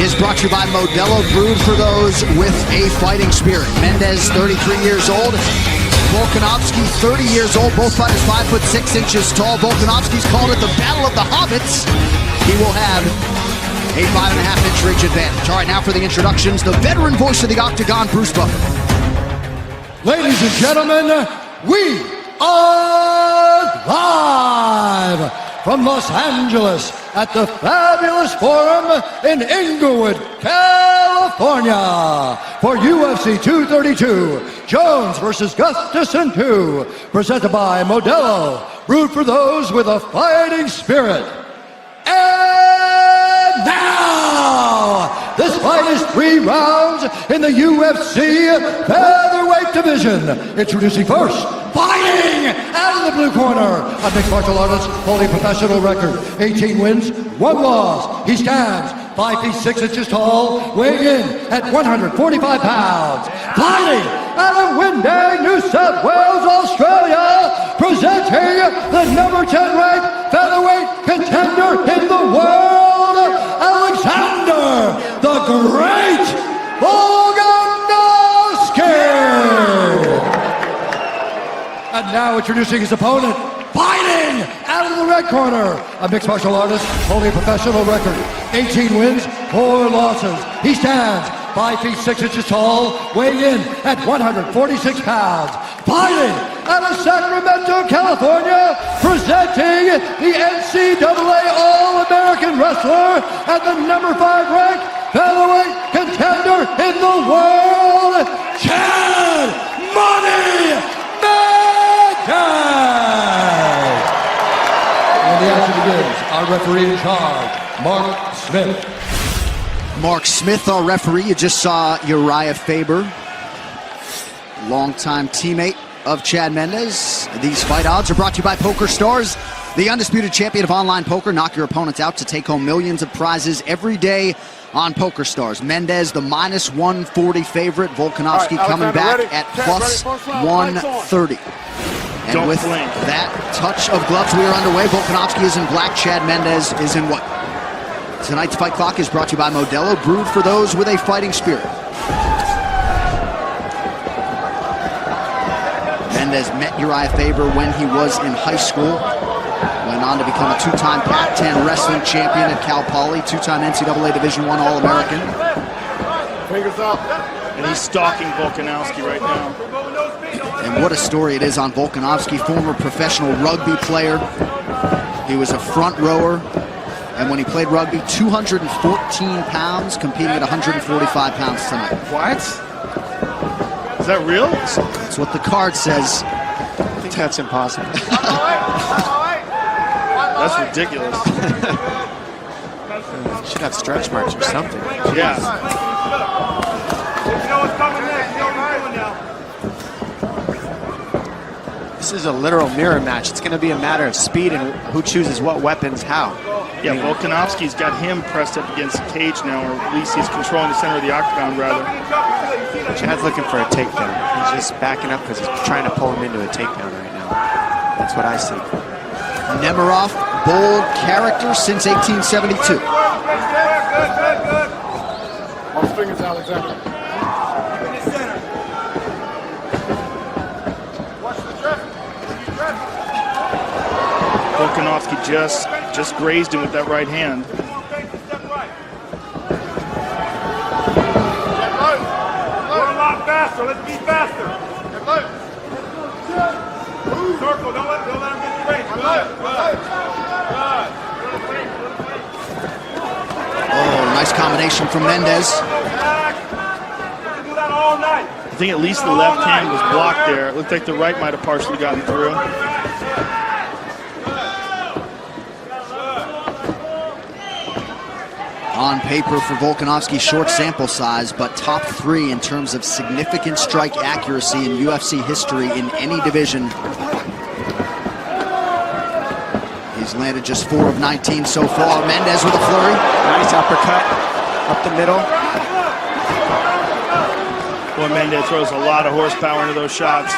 is brought to you by Modelo, brewed for those with a fighting spirit. Mendes, 33 years old. Volkanovski, 30 years old. Both fighters 5'6" tall. Volkanovski's called it the Battle of the Hobbits. He will have a 5.5-inch reach advantage. All right, now for the introductions, the veteran voice of the Octagon, Bruce Buffer. Ladies and gentlemen, we are live from Los Angeles at the fabulous Forum in Inglewood, California for UFC 232, Jones versus Gustafsson 2, presented by Modelo, brewed for those with a fighting spirit. And now, this fight is 3 rounds in the UFC featherweight division. Introducing first, fighting out of the blue corner, a mixed martial artist holding professional record, 18 wins, 1 loss. He stands 5'6" tall, weighing in at 145 pounds. Fighting out of Winnipeg, New South Wales, Australia, presenting the number 10 ranked featherweight contender in the world, Alexander the Great Volkanovski. And now introducing his opponent, fighting out of the red corner, a mixed martial artist holding a professional record, 18 wins, 4 losses. He stands 5'6" tall, weighing in at 146 pounds. Fighting out of Sacramento, California, presenting the NCAA All-American Wrestler and the number 5 ranked featherweight contender in the world, Chad Money Mendes! And the action begins. Our referee in charge, Mark Smith. Mark Smith, our referee. You just saw Uriah Faber, longtime teammate of Chad Mendes. These fight odds are brought to you by Poker Stars, the undisputed champion of online poker. Knock your opponents out to take home millions of prizes every day on Poker Stars. Mendes, the -140 favorite. Volkanovski coming back at +130. And with that touch of gloves, we are underway. Volkanovski is in black, Chad Mendes is in white. Tonight's fight clock is brought to you by Modelo, brewed for those with a fighting spirit. Mendes met Uriah Faber when he was in high school. Went on to become a 2-time Pac-10 wrestling champion at Cal Poly, 2-time NCAA Division I All-American. Fingers up. And he's stalking Volkanovski right now. And what a story it is on Volkanovski, former professional rugby player. He was a front rower. And when he played rugby, 214 pounds, competing at 145 pounds tonight. What? Is that real? That's what the card says. I think that's impossible. That's ridiculous. Should have stretch marks or something. Yeah. This is a literal mirror match. It's going to be a matter of speed and who chooses what weapons how. Yeah, Volkanovski's got him pressed up against the cage now, or at least he's controlling the center of the octagon, rather. Chad's looking for a takedown. He's just backing up because he's trying to pull him into a takedown right now. That's what I see. Nemiroff, bold character since 1872. All fingers, Alexander. Volkanovski just grazed him with that right hand. We're a lot faster. Let's be faster. Circle. Don't let him get straight. Oh, nice combination from Mendes. Do that all night. I think at least the left hand was blocked there. It looked like the right might have partially gotten through. On paper for Volkanovski, short sample size, but top 3 in terms of significant strike accuracy in UFC history in any division. He's landed just 4 of 19 so far. Mendes with a flurry. Nice uppercut up the middle. Boy, Mendes throws a lot of horsepower into those shots.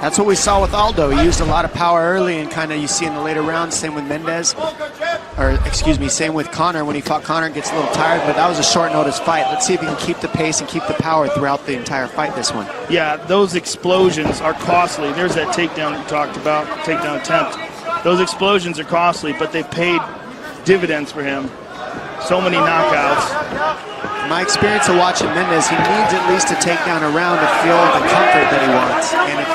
That's what we saw with Aldo. He used a lot of power early and kind of you see in the later rounds. Same with Mendes. Or excuse me, same with Conor. When he fought Conor, gets a little tired, but that was a short notice fight. Let's see if he can keep the pace and keep the power throughout the entire fight, this one. Yeah, those explosions are costly. There's that takedown you talked about, takedown attempt. Those explosions are costly, but they paid dividends for him. So many knockouts. In my experience of watching Mendes, he needs at least a takedown around to feel the comfort that he wants. And if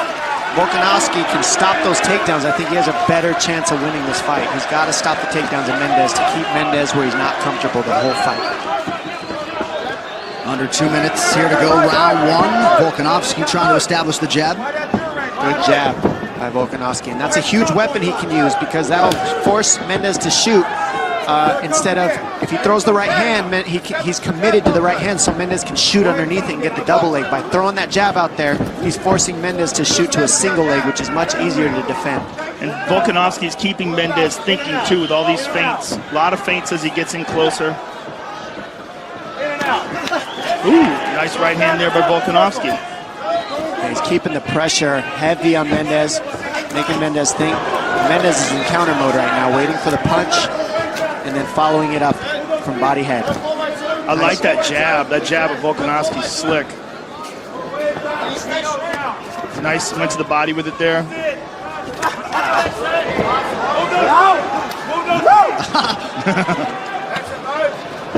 Volkanovski can stop those takedowns, I think he has a better chance of winning this fight. He's got to stop the takedowns of Mendes to keep Mendes where he's not comfortable the whole fight. Under 2 minutes here to go, round one. Volkanovski trying to establish the jab. Good jab by Volkanovski, and that's a huge weapon he can use because that'll force Mendes to shoot. Instead of, if he throws the right hand, he's committed to the right hand, so Mendes can shoot underneath it and get the double leg. By throwing that jab out there, he's forcing Mendes to shoot to a single leg, which is much easier to defend. And Volkanovski's keeping Mendes thinking too with all these feints. A lot of feints as he gets in closer. Ooh, nice right hand there by Volkanovski. And he's keeping the pressure heavy on Mendes, making Mendes think. Mendes is in counter mode right now, waiting for the punch, and then following it up from body head. I like that jab. That jab of Volkanovski's slick. Nice, went to the body with it there.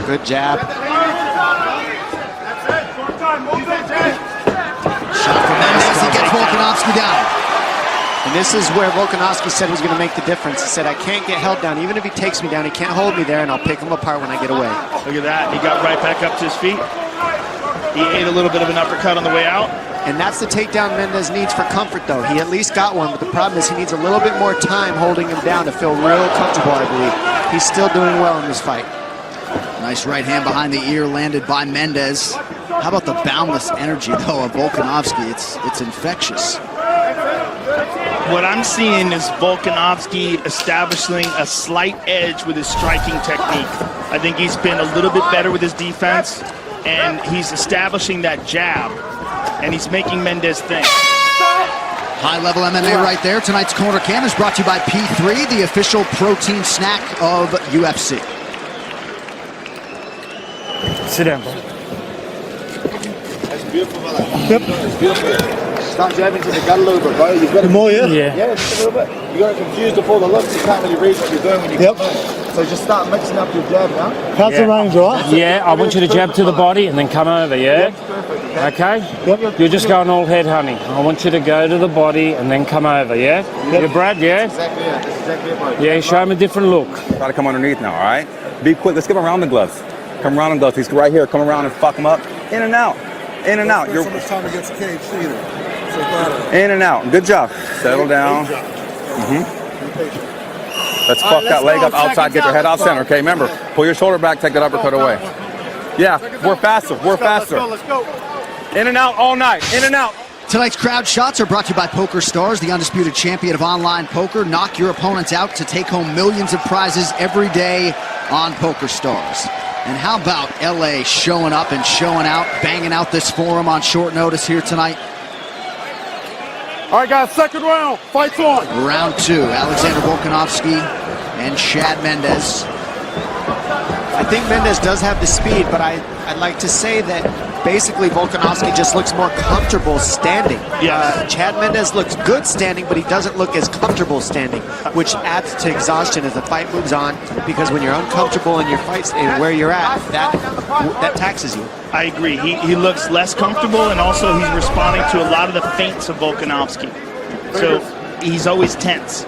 Good jab. Shot from Mendes, he gets Volkanovski down. And this is where Volkanovski said was going to make the difference. He said, I can't get held down. Even if he takes me down, he can't hold me there, and I'll pick him apart when I get away. Look at that. He got right back up to his feet. He ate a little bit of an uppercut on the way out. And that's the takedown Mendes needs for comfort, though. He at least got one, but the problem is he needs a little bit more time holding him down to feel real comfortable, I believe. He's still doing well in this fight. Nice right hand behind the ear landed by Mendes. How about the boundless energy, though, of Volkanovski? It's infectious. What I'm seeing is Volkanovski establishing a slight edge with his striking technique. I think he's been a little bit better with his defense, and he's establishing that jab, and he's making Mendes think. High-level MMA right there. Tonight's Corner Cam is brought to you by P3, the official protein snack of UFC. Sit down, bro. That's beautiful, brother. Yep. It's beautiful. Start jabbing to the gut a little bit, bro. You've got to more, yeah? Yeah, just a little bit. You got to confuse before the looks. You can't really read what you're doing when you come in. So just start mixing up your jab now. How's the range, right? Yeah, I want you to jab to the body and then come over, yeah? Okay? Yep. You're just going all head, honey. I want you to go to the body and then come over, yeah? You're Brad, yeah? Exactly, yeah. That's exactly it, bro. Yeah, show him a different look. Try to come underneath now, all right? Be quick. Let's give him around the gloves. Come around the gloves. He's right here. Come around and fuck him up. In and out. In and out. You're so much time against the cage, either. So in and out. Good job. Settle down. Let's fuck that leg up outside. Get your head off center. Okay, remember, pull your shoulder back. Take that uppercut away. Yeah, we're faster. We're faster. Let's go. In and out all night. In and out. Tonight's crowd shots are brought to you by Poker Stars, the undisputed champion of online poker. Knock your opponents out to take home millions of prizes every day on Poker Stars. And how about LA showing up and showing out, banging out this forum on short notice here tonight? All right, guys, second round. Fight's on. Round two, Alexander Volkanovski and Chad Mendes. I think Mendes does have the speed, but I'd like to say that basically Volkanovski just looks more comfortable standing. Yes. Chad Mendes looks good standing, but he doesn't look as comfortable standing, which adds to exhaustion as the fight moves on, because when you're uncomfortable in your fights and where you're at, that taxes you. I agree. He looks less comfortable, and also he's responding to a lot of the feints of Volkanovski. So he's always tense.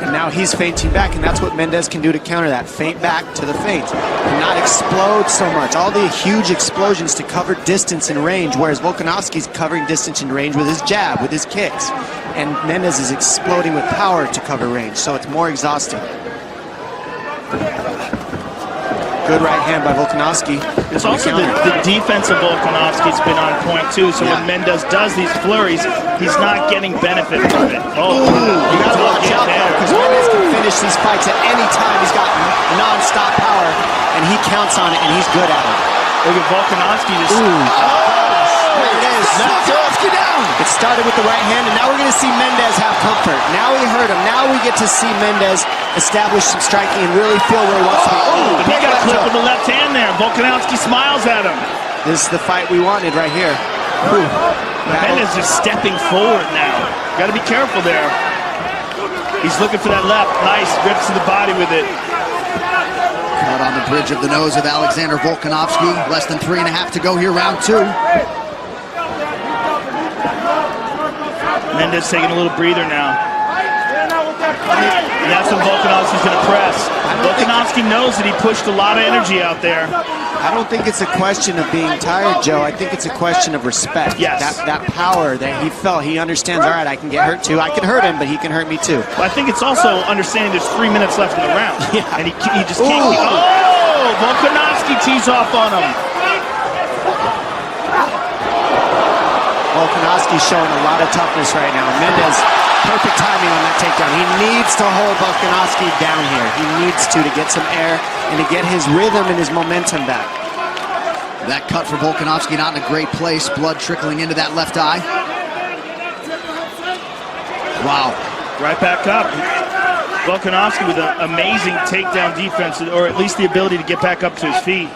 And now he's feinting back, and that's what Mendes can do to counter that. Feint back to the feint and not explode so much. All the huge explosions to cover distance and range, whereas Volkanovski's covering distance and range with his jab, with his kicks. And Mendes is exploding with power to cover range, so it's more exhausting. Good right hand by Volkanovski. It's also the defense of Volkanovski's been on point too, so when Mendes does these flurries, he's not getting benefit from it. Oh, you got to watch out there, because Mendes can finish these fights at any time. He's got non-stop power, and he counts on it, and he's good at it. Look at Volkanovski just There it is. Volkanovski down. It started with the right hand, and now we're going to see Mendes have comfort. Now he hurt him. Now we get to see Mendes establish some striking and really feel where he wants to be. Oh, he got clipped with the left hand there. Volkanovski smiles at him. This is the fight we wanted right here. Mendes just stepping forward now. Got to be careful there. He's looking for that left. Nice. Rips to the body with it. Caught on the bridge of the nose of Alexander Volkanovski. Less than 3.5 to go here, round 2. Mendes taking a little breather now. And that's when Volkanovski's going to press. Volkanovski knows that he pushed a lot of energy out there. I don't think it's a question of being tired, Joe. I think it's a question of respect. Yes. That power that he felt. He understands, all right, I can get hurt too. I can hurt him, but he can hurt me too. But I think it's also understanding there's 3 minutes left in the round. Yeah. And he just can't keep... Oh! Volkanovski tees off on him. Volkanovski's showing a lot of toughness right now. Mendes, perfect timing on that takedown. He needs to hold Volkanovski down here. He needs to get some air and to get his rhythm and his momentum back. That cut for Volkanovski not in a great place. Blood trickling into that left eye. Wow. Right back up. Volkanovski with an amazing takedown defense, or at least the ability to get back up to his feet.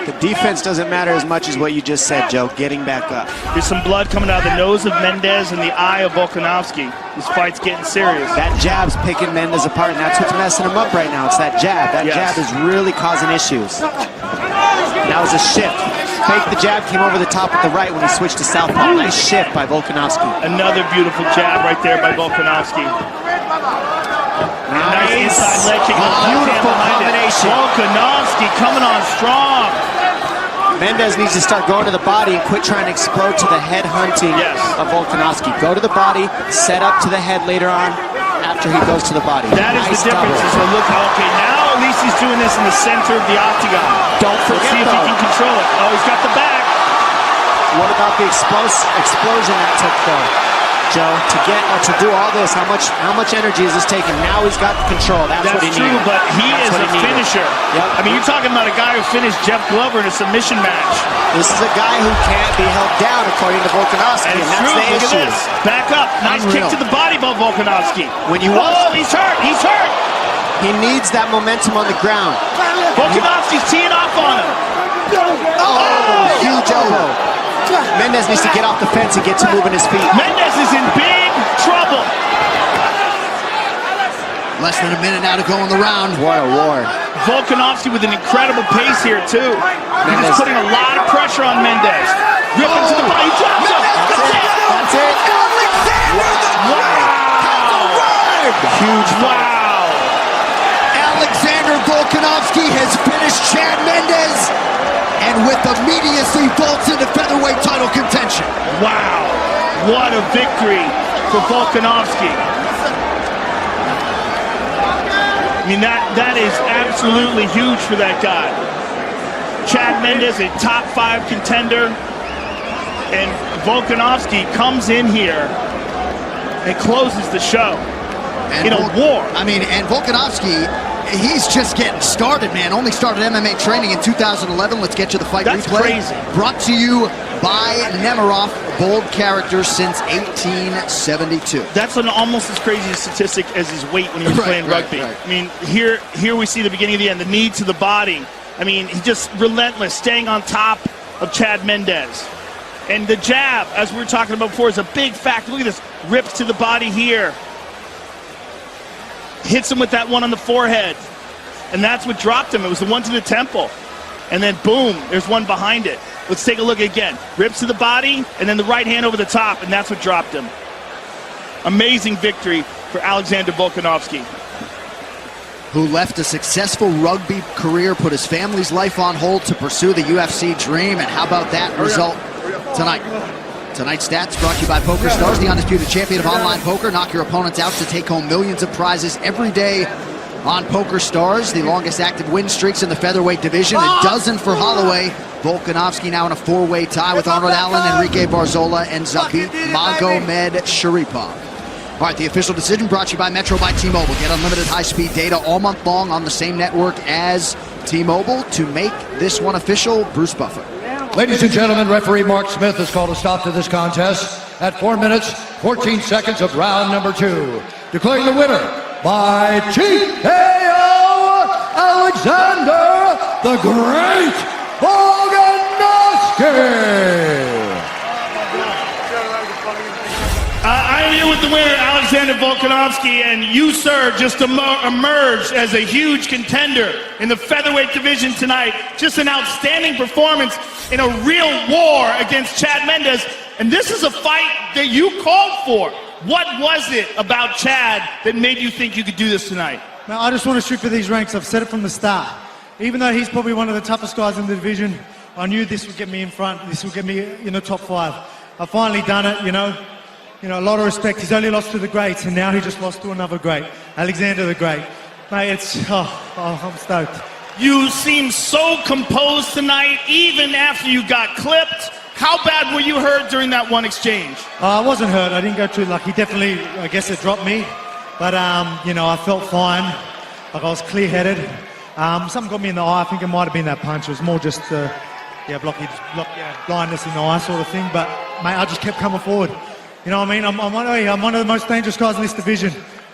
The defense doesn't matter as much as what you just said, Joe, getting back up. There's some blood coming out of the nose of Mendes and the eye of Volkanovski. This fight's getting serious. That jab's picking Mendes apart, and that's what's messing him up right now. It's that jab. That jab is really causing issues. That was a shift. Fake the jab, came over the top with the right when he switched to southpaw. Nice shift by Volkanovski. Another beautiful jab right there by Volkanovski. Nice inside leg kick. Beautiful combination. Volkanovski coming on strong. Mendes needs to start going to the body and quit trying to explode to the head hunting of Volkanovski. Go to the body, set up to the head later on after he goes to the body. That is the difference. So look, okay, now at least he's doing this in the center of the octagon. Don't forget, Let's see if he can control it. Oh, he's got the back. What about the explosion that took though, Joe? To do all this, how much energy is this taking? Now he's got the control. That's what he needed. True, but he is a finisher. Yep. I mean, you're talking about a guy who finished Jeff Glover in a submission match. This is a guy who can't be held down, according to Volkanovski, and that's true. the Look issue. at this. Back up. Nice kick to the body by Volkanovski. Oh, he's hurt. He's hurt. He needs that momentum on the ground. Volkanovski's teeing off on him. Oh, huge elbow. Mendes needs to get off the fence and get to moving his feet. Mendes is in big trouble. Less than a minute now to go in the round. What a war. Volkanovski with an incredible pace here, too. He's just putting a lot of pressure on Mendes. Ripping to the body. He drops him. That's it. Wow. Huge Wow. Alexander Volkanovski has finished Chad Mendes, and with immediacy vaults into featherweight title contention. Wow. What a victory for Volkanovski. I mean, that is absolutely huge for that guy. Chad Mendes, a top 5 contender, and Volkanovski comes in here and closes the show in a war. I mean, and Volkanovski, he's just getting started, man. Only started MMA training in 2011. Let's get to the fight That's replay. Crazy. Brought to you by Nemiroff, bold character since 1872. That's an almost as crazy a statistic as his weight when he was playing rugby. Right. I mean, here we see the beginning of the end, the knee to the body. I mean, he's just relentless, staying on top of Chad Mendes. And the jab, as we were talking about before, is a big factor. Look at this, rips to the body here. Hits him with that one on the forehead. And that's what dropped him. It was the one to the temple. And then boom, there's one behind it. Let's take a look again. Rips to the body, and then the right hand over the top, and that's what dropped him. Amazing victory for Alexander Volkanovski. Who left a successful rugby career, put his family's life on hold to pursue the UFC dream. And how about that result tonight? Tonight's stats brought to you by Poker Stars, the undisputed champion of online poker. Knock your opponents out to take home millions of prizes every day on Poker Stars. The longest active win streaks in the featherweight division, a dozen for Holloway. Volkanovski now in a 4-way tie with Arnold Allen, Enrique Barzola, and Zabit Magomed Sharipov. All right, the official decision brought to you by Metro by T-Mobile. Get unlimited high-speed data all month long on the same network as T-Mobile. To make this one official, Bruce Buffer. Ladies and gentlemen, referee Mark Smith has called a stop to this contest at 4 minutes, 14 seconds of round number 2. Declaring the winner by TKO, Alexander the Great Volkanovski. I am here with the winner, Alexander Volkanovski, and you, sir, just emerged as a huge contender in the featherweight division tonight. Just an outstanding performance in a real war against Chad Mendes, and this is a fight that you called for. What was it about Chad that made you think you could do this tonight? Man, I just want to shoot for these ranks. I've said it from the start. Even though he's probably one of the toughest guys in the division, I knew this would get me in front. This would get me in the top 5. I've finally done it, you know, a lot of respect. He's only lost to the greats, and now he just lost to another great, Alexander the Great. Mate, I'm stoked. You seem so composed tonight, even after you got clipped. How bad were you hurt during that one exchange? I wasn't hurt. I didn't go too lucky. He I guess it dropped me. But, you know, I felt fine. Like I was clear-headed. Something got me in the eye. I think it might have been that punch. It was more just blindness in the eye sort of thing. But, mate, I just kept coming forward. You know what I mean? I'm one of the most dangerous guys in this division.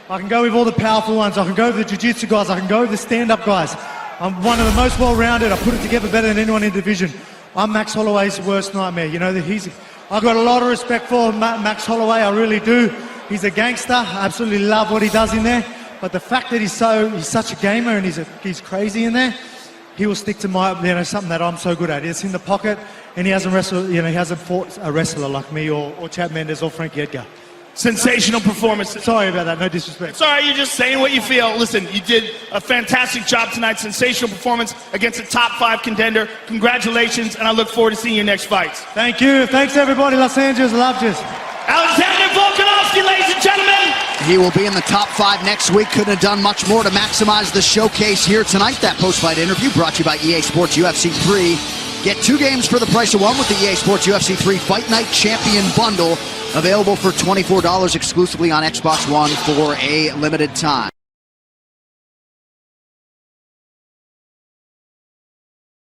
I can go with all the powerful ones. I can go with the jiu-jitsu guys. I can go with the stand-up guys. I'm one of the most well-rounded. I put it together better than anyone in the division. I'm Max Holloway's worst nightmare. You know, I've got a lot of respect for Max Holloway. I really do. He's a gangster. I absolutely love what he does in there. But the fact that he's such a gamer and he's crazy in there, he will stick to something that I'm so good at. It's in the pocket, and he hasn't wrestled. You know, he hasn't fought a wrestler like me or Chad Mendes or Frankie Edgar. Sensational performance. Sorry about that. No disrespect. Sorry, you're just saying what you feel. Listen, you did a fantastic job tonight. Sensational performance against a top 5 contender. Congratulations, and I look forward to seeing your next fights. Thank you. Thanks, everybody. Los Angeles. Love you. Alexander Volkanovski, ladies and gentlemen. He will be in the top 5 next week. Couldn't have done much more to maximize the showcase here tonight. That post-fight interview brought to you by EA Sports UFC 3. Get 2 games for the price of 1 with the EA Sports UFC 3 Fight Night Champion Bundle. Available for $24 exclusively on Xbox One for a limited time.